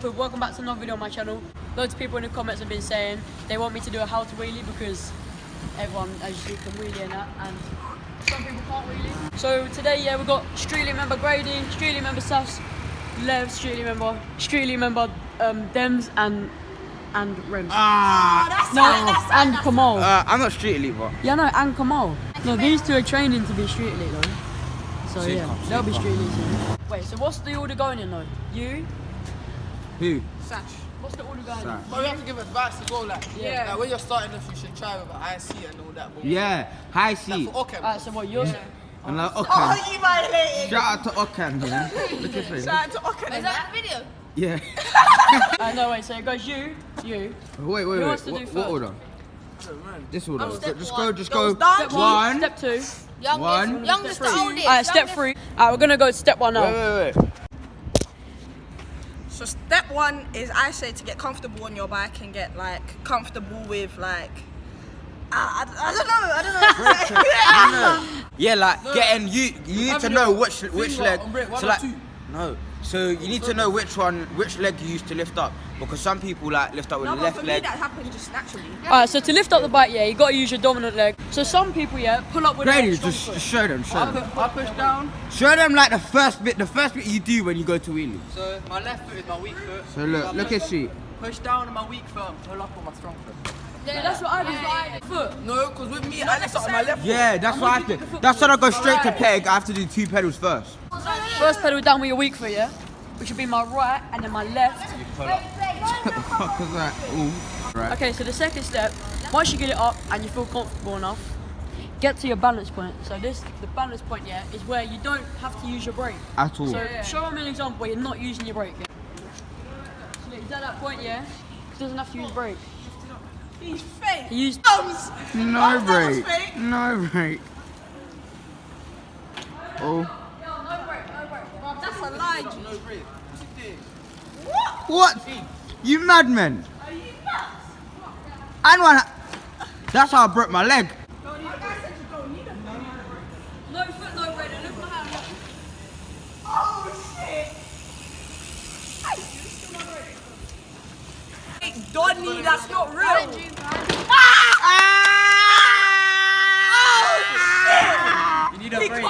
up with? Welcome back to another video on my channel. Loads of people in the comments have been saying they want me to do a how to wheelie because everyone, as you can wheelie and that, and some people can't wheelie. So today, yeah, we've got Streetly member Grady, Streetly member Safs, Lev, Streetly member Dems, and Rems. And Kamal. I'm not street elite, but yeah, no, and Kamal. No, these two are training to be street elite though. So yeah, they'll be street elite soon. Wait, so what's the order going in though? You? who? Satch. What's the order going in? But we have to give advice as well, like, like when you're starting off, you should try with an IC and all that. But Yeah, high C. like for Okem. Alright, so what you're saying? And like Okan. Oh, you violated! Shout out to Okan, yeah. Look at this. Shout out to Okem. Is that the video? Yeah. No, wait, so it goes you. Wait. Who wants to do What first? order? This order. step Just one. go. Step One. Step two. One. Youngest to oldest. Alright, step three. Alright, we're gonna go to step one now. Wait. So step one is, I say, to get comfortable on your bike and get like comfortable with like, I don't know. Yeah, like getting you need to know which leg. So like no. So you need to know which leg you use to lift up, because some people like lift up with No, the but left for me leg. that happens just naturally. Alright, so to lift up the bike, yeah, you gotta use your dominant leg. So some people, yeah, pull up with Grady, their strong just foot. show them. I push down. Show them like the first bit you do when you go to wheelie. So my left foot is my weak foot. So look at she. Push down on my weak foot and pull up on my strong foot. Yeah, that's what I do. Foot. No, because with me, I lift up on my left. Yeah, that's what I have to. That's when I go straight to peg. I have to do 2 pedals first. First pedal down with your weak foot, yeah? Which would be my right and then my left. Right. Okay, so the second step, once you get it up and you feel comfortable enough, get to your balance point. So the balance point, yeah, is where you don't have to use your brake. At all. So show them an example where you're not using your brake. Yeah? So he's at that point, yeah, he doesn't have to use brake. He's fake. He used Thumbs. No That was break. fake. No break. Oh. That's a lie. No break. What? You madman? And one. That's how I broke my leg. no foot, no brake. Look at my hand. Oh shit. Hey, Donnie, that's not real. You need a break.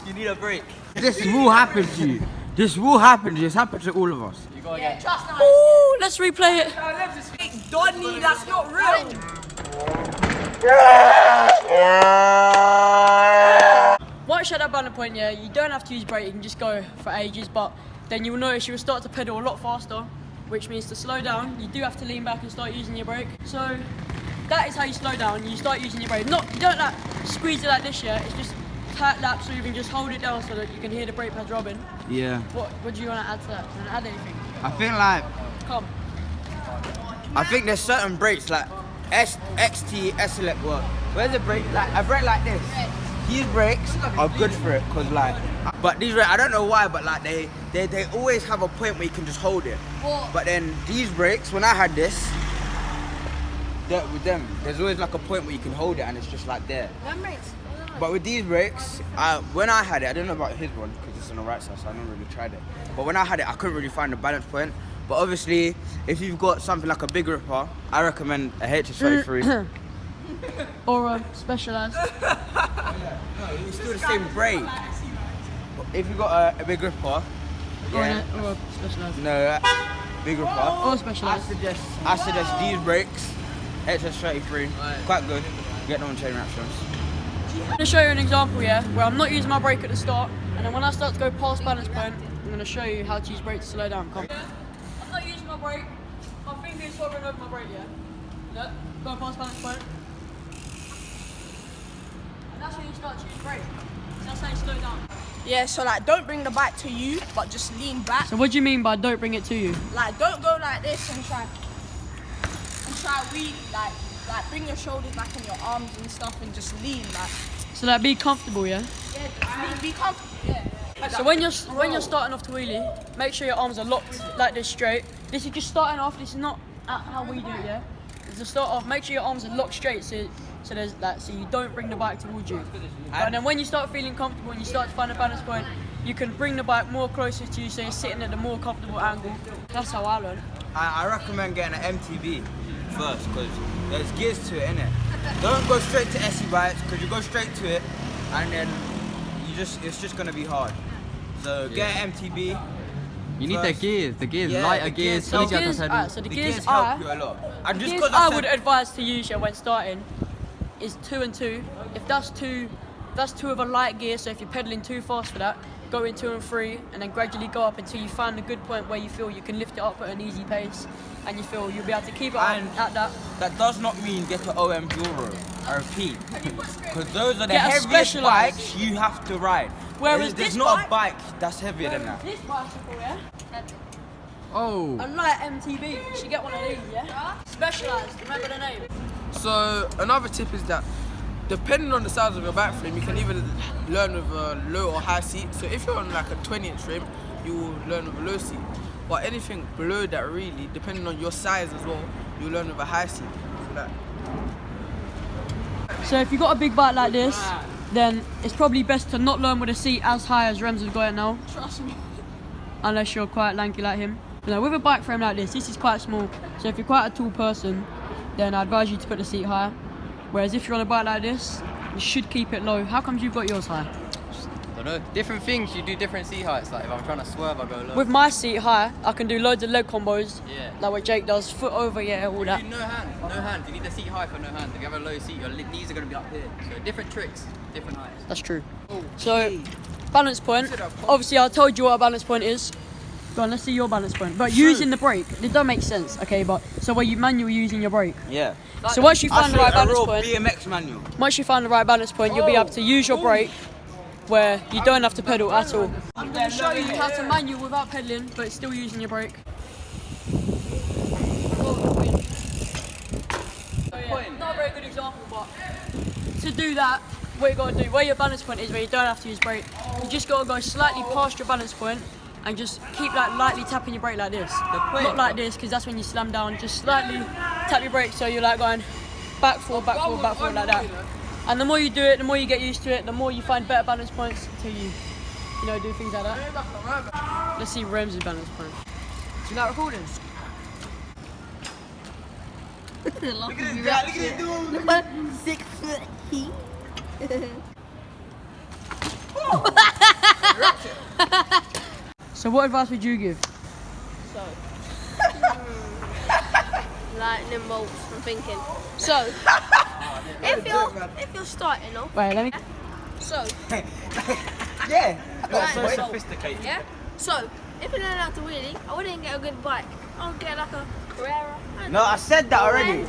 You need a break. This will happen to you. This will happen to you. It's happened to all of us. You gotta get. Ooh, let's replay it. Hey, Donnie, that's not real. Once you're at that balance point, yeah, you don't have to use brake, you can just go for ages, but then you'll notice you will start to pedal a lot faster, which means to slow down, you do have to lean back and start using your brake. So that is how you slow down, you start using your brake. You don't like squeeze it like this, yeah, it's just tight laps so you can just hold it down so that you can hear the brake pads rubbing. Yeah. What do you want to add to that? Do you want to add anything? I think like. Come. I think there's certain brakes like XT, SLX work. Where's the brake? Like a brake like this. These brakes are good for it, cause like. But these brakes, I don't know why, but like they always have a point where you can just hold it. But then these brakes, when I had this, with them, there's always like a point where you can hold it and it's just like there. But with these brakes, when I had it, I don't know about his one because it's on the right side, so I never really tried it. But when I had it, I couldn't really find the balance point. But obviously, if you've got something like a big gripper, I recommend a HS33. Or a Specialized. It's still the same brake. But if you've got a big gripper, yeah, Or a Specialized. no, big gripper. Or Specialized. I suggest these brakes, HS33, quite good. Get them on chain reactions. I'm going to show you an example, yeah, where I'm not using my brake at the start, and then when I start to go past balance point, I'm going to show you how to use brake to slow down. Come. I'm not using my brake. My finger is hovering over my brake, yeah? Look, go past balance point. And that's when you start to use brake. So that's how you slow down. Yeah, so like, don't bring the bike to you, but just lean back. So what do you mean by don't bring it to you? Like, don't go like this and try wheelie. Like bring your shoulders back and your arms and stuff, and just lean. Like, So like be comfortable, yeah? yeah, just lean, be comfortable. Yeah. So when you're starting off to wheelie, make sure your arms are locked like this straight. This is just starting off, this is not how we do it, yeah? To start off, make sure your arms are locked straight so there's that, so you don't bring the bike towards you. And then when you start feeling comfortable and you start to find a balance point, you can bring the bike more closer to you, so you're sitting at a more comfortable angle. That's how I learned. I recommend getting an MTB first because there's gears to it, innit? Don't go straight to SE bikes because you go straight to it and then it's just gonna be hard. So get an MTB. You need the gears, Yeah, lighter the gears, gears. easier to pedal. So the The gears gears are. help you a lot. And The just gears because I would advise to use when starting is 2 and 2. If that's two of a light gear, so if you're pedaling too fast for that, go in 2 and 3 and then gradually go up until you find a good point where you feel you can lift it up at an easy pace and you feel you'll be able to keep it And at that. that does not mean get an OM Bureau. I repeat. Because those are the Get a heaviest specialised. bikes you have to ride. Whereas There's this not a bike that's heavier than that. This bicycle, yeah? Oh. A light MTB. You should get one of these, yeah? Specialised, remember the name. So another tip is that depending on the size of your bike frame, you can either learn with a low or high seat. So if you're on like a 20-inch frame, you will learn with a low seat. But anything below that really, depending on your size as well, you'll learn with a high seat. So that. So if you've got a big bike like this, then it's probably best to not learn with a seat as high as Rems have got it now. Trust me. Unless you're quite lanky like him. You know, with a bike frame like this is quite small. So if you're quite a tall person, then I advise you to put the seat higher. Whereas if you're on a bike like this, you should keep it low. How comes you've got yours high? I don't know. Different things, you do different seat heights. Like if I'm trying to swerve, I go low. With my seat high, I can do loads of leg combos. Yeah. Like what Jake does, foot over, yeah, all that. You do no hand. You need the seat high for no hand. If you have a low seat, your knees are going to be up here. So different tricks, different heights. That's true. So, balance point. Obviously, I told you what a balance point is. Go on, let's see your balance point. But using the brake, it don't make sense, okay? But so where you manually using your brake. Yeah. So once you find the right balance a point, real BMX manual. once you find the right balance point, you'll be able to use your brake where you don't have to pedal at all. I'm going to show you how to manual without pedaling, but still using your brake. Not a very good example, but to do that, what you got to do, where your balance point is, where you don't have to use brake, you just got to go slightly past your balance point and just keep like lightly tapping your brake like this. Not like this, because that's when you slam down. Just slightly tap your brake so you're like going back, forward, back, forward, back, forward like that. And the more you do it, the more you get used to it, the more you find better balance points until you know, do things like that. Let's see Rems' balance point. You like recording? Look at this guy, look at this dude. 6 foot feet. So what advice would you give? Lightning bolts, I'm thinking. So, if you're starting off, Wait, let me... so, Yeah. so sophisticated. yeah. So, if you learn how to wheelie, I wouldn't get a good bike. I would get like a Carrera. No, I said that already.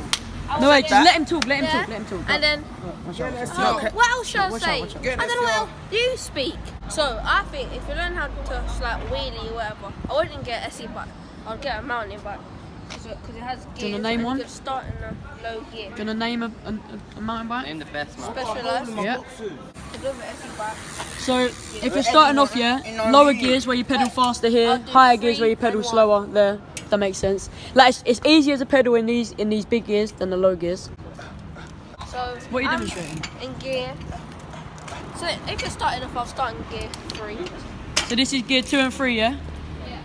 No, wait, just let him talk, let him Yeah. talk, let him talk. And then, Watch out, watch out. what else should I Watch say? out, watch out. I don't know what else you speak. So, I think if you learn how to like wheelie or whatever, I wouldn't get a SE bike. I'd get a mountain bike. Because it has gears. Do you wanna name and one? You could start in a low gear. Do you want to name a mountain bike? Name the best man. Specialised. Yeah. Because of an SE bike. So, if you're starting off, yeah, lower gears where you pedal faster here, higher gears where you pedal slower there. That makes sense. Like it's easier to pedal in these big gears than the low gears. So What are you I'm demonstrating? in gear. So if you're starting off, I'll start in gear 3. So this is gear 2 and 3, yeah? Yeah.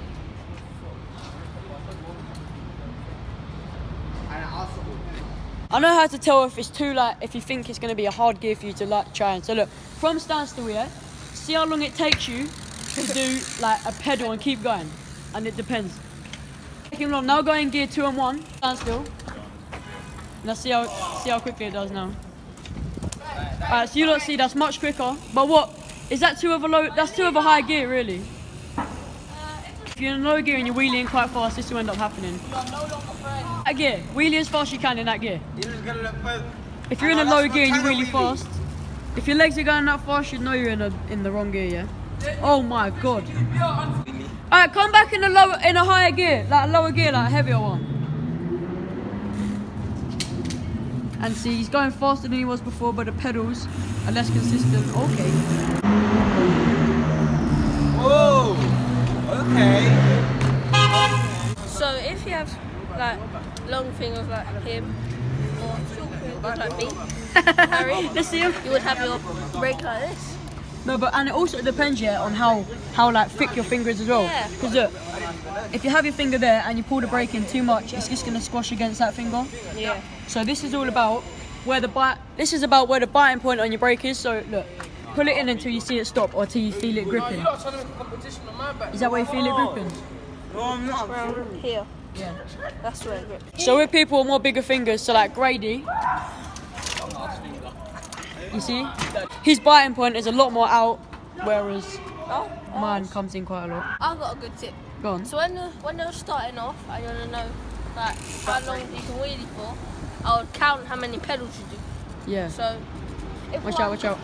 I know how to tell if it's too if you think it's going to be a hard gear for you to try and. So look, from standstill, yeah, see how long it takes you to do like a pedal and keep going, and it depends. Taking long. Now go in gear 2 and 1, standstill. Now see how quickly it does now. Alright, so you don't see that's much quicker. But what is that 2 of a low? That's 2 of a high gear, really. If you're in low gear and you're wheeling quite fast, this will end up happening. That gear, wheelie as fast as you can in that gear. If you're in a low gear and you're really fast, if your legs are going that fast, you'd know you're in the wrong gear, yeah. Oh my god. Alright, come back in a higher gear, like a lower gear, like a heavier one. And see, he's going faster than he was before, but the pedals are less consistent. Okay. Whoa. Okay. So if you have like long fingers like him or short fingers like me, Harry, Let's see him. you would have your brake like this. No, but and it also depends, yeah, on how like thick your finger is as well. Yeah. Because look, if you have your finger there and you pull the brake in too much, it's just gonna squash against that finger. Yeah. So this is all about where the biting point on your brake is. So look, pull it in until you see it stop or till you feel it gripping. Is that where you feel it gripping? Around here. Yeah. That's where it grips. So with people with more bigger fingers, so like Grady, you see, his biting point is a lot more out, whereas mine comes in quite a lot. I've got a good tip. Go on. So when they're starting off and you want to know like how long you can wheelie for, I would count how many pedals you do. Yeah. So if Watch out, watch out.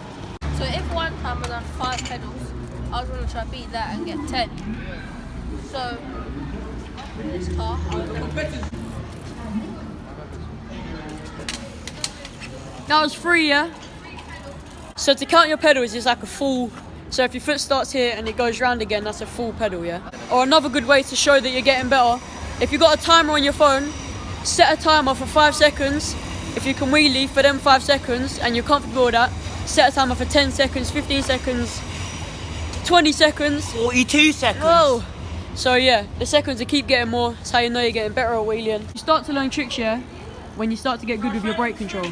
So if one time I done 5 pedals, I was going to try to beat that and get 10. So in this car, That was 3, yeah? So to count your pedals is like a full, so if your foot starts here and it goes round again, that's a full pedal, yeah? Or another good way to show that you're getting better, if you've got a timer on your phone, set a timer for 5 seconds. If you can wheelie for them 5 seconds and you're comfortable with that, set a timer for 10 seconds, 15 seconds, 20 seconds. 42 seconds. Whoa! So yeah, the seconds will keep getting more, that's how you know you're getting better at wheeling. You start to learn tricks, yeah, when you start to get good with your brake control.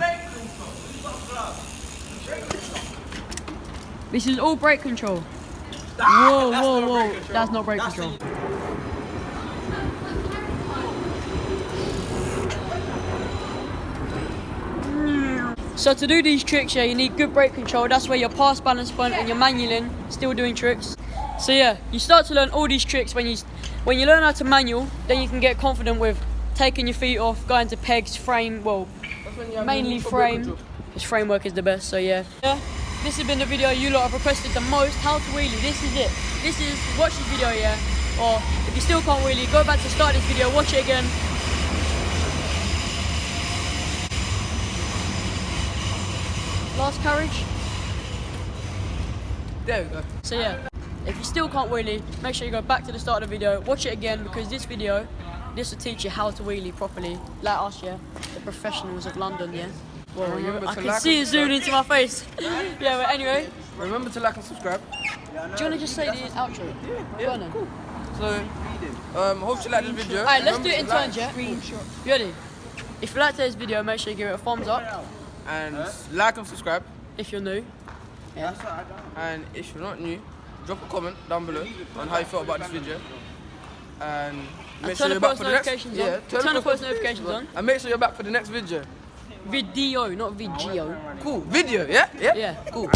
This is all brake control. Whoa, whoa, whoa. That's not brake control. So to do these tricks, yeah, you need good brake control. That's where your pass balance point and your manualing still doing tricks. So yeah, you start to learn all these tricks when you learn how to manual, then you can get confident with taking your feet off, going to pegs, frame, well, mainly frame. Because framework is the best, so yeah. This has been the video you lot have requested the most, how to wheelie. This is it. Watch this video, yeah. Or if you still can't wheelie, go back to start this video, watch it again. Last carriage. There we go. So yeah, if you still can't wheelie, make sure you go back to the start of the video, watch it again, because this video, this will teach you how to wheelie properly, like us, yeah, the professionals of London, yeah. Whoa, I can see it zoomed into my face. Yeah, but anyway. Remember to like and subscribe. Do you want to just say the outro? Yeah, Go on then. cool. So, hope you like this video. Alright, let's do it in Remember turns, yeah? You ready? If you like today's video, make sure you give it a thumbs up. And like and subscribe. If you're new. Yeah. And if you're not new, drop a comment down below on how you felt about this video. And make sure turn you're the back post for the next. notifications on. Turn the post notifications on. And make sure you're back for the next video. Video, not video. Cool. Video, yeah? Yeah. Cool.